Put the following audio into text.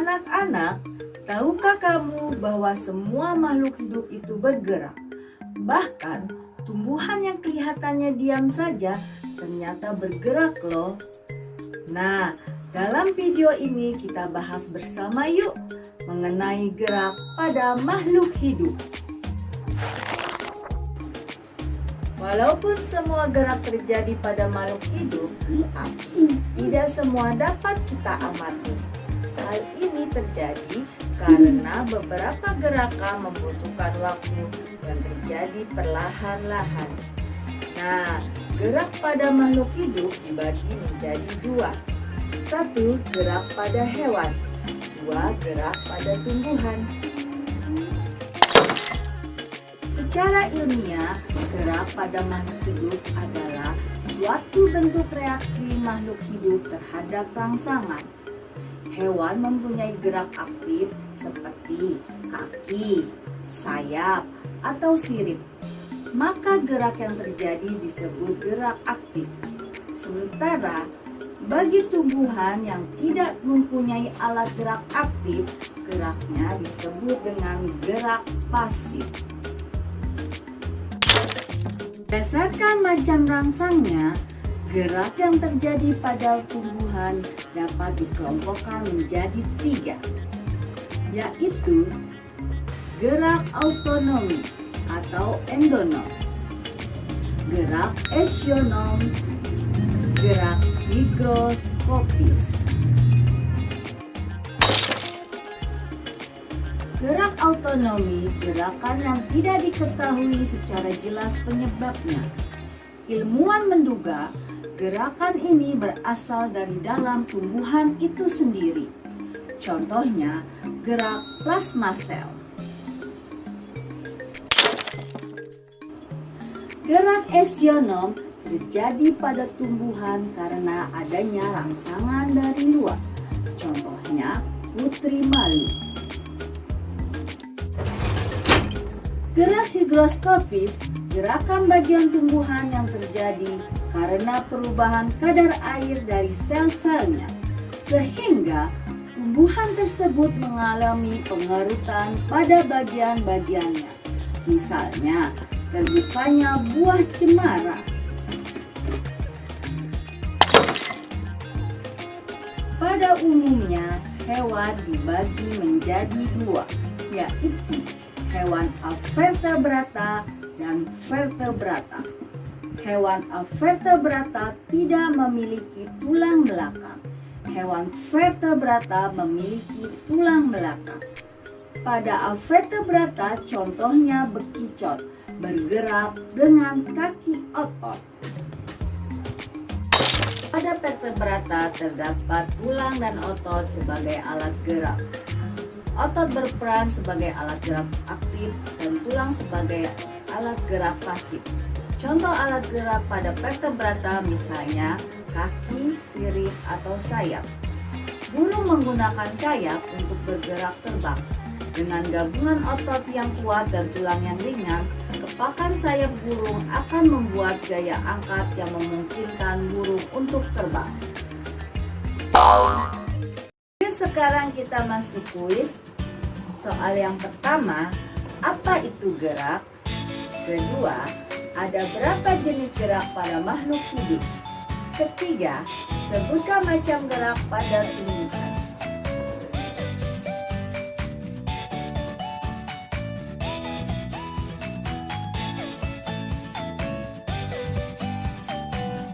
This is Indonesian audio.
Anak-anak, tahukah kamu bahwa semua makhluk hidup itu bergerak? Bahkan tumbuhan yang kelihatannya diam saja ternyata bergerak loh. Nah, dalam video ini kita bahas bersama yuk mengenai gerak pada makhluk hidup. Walaupun semua gerak terjadi pada makhluk hidup, tidak semua dapat kita amati. Hal ini terjadi karena beberapa gerakan membutuhkan waktu dan terjadi perlahan-lahan. Nah, gerak pada makhluk hidup dibagi menjadi dua. Satu, gerak pada hewan. Dua, gerak pada tumbuhan. Secara ilmiah, gerak pada makhluk hidup adalah suatu bentuk reaksi makhluk hidup terhadap rangsangan. Hewan mempunyai gerak aktif seperti kaki, sayap, atau sirip. Maka gerak yang terjadi disebut gerak aktif. Sementara bagi tumbuhan yang tidak mempunyai alat gerak aktif, geraknya disebut dengan gerak pasif. Berdasarkan macam rangsangnya, gerak yang terjadi pada tumbuhan dapat dikelompokkan menjadi tiga, yaitu gerak autonomi atau endonom, gerak esionom, gerak higroskopis. Gerak autonomi, gerakan yang tidak diketahui secara jelas penyebabnya. Ilmuwan menduga gerakan ini berasal dari dalam tumbuhan itu sendiri. Contohnya, gerak plasma sel. Gerak esionom terjadi pada tumbuhan karena adanya rangsangan dari luar. Contohnya, putri malu. Gerak higroskopis, gerakan bagian tumbuhan yang terjadi karena perubahan kadar air dari sel-selnya, sehingga tumbuhan tersebut mengalami pengerutan pada bagian-bagiannya. Misalnya, terbukanya buah cemara. Pada umumnya, hewan dibagi menjadi dua, yaitu hewan avertebrata dan vertebrata. Hewan avertebrata tidak memiliki tulang belakang. Hewan vertebrata memiliki tulang belakang. Pada avertebrata contohnya bekicot, bergerak dengan kaki otot. Pada vertebrata terdapat tulang dan otot sebagai alat gerak. Otot berperan sebagai alat gerak aktif dan tulang sebagai alat gerak pasif. Contoh alat gerak pada vertebrata misalnya kaki, sirip, atau sayap. Burung menggunakan sayap untuk bergerak terbang. Dengan gabungan otot yang kuat dan tulang yang ringan, kepakan sayap burung akan membuat gaya angkat yang memungkinkan burung untuk terbang. Sekarang kita masuk kuis. Soal yang pertama, apa itu gerak? Kedua, ada berapa jenis gerak pada makhluk hidup? Ketiga, sebutkan macam gerak pada tumbuhan.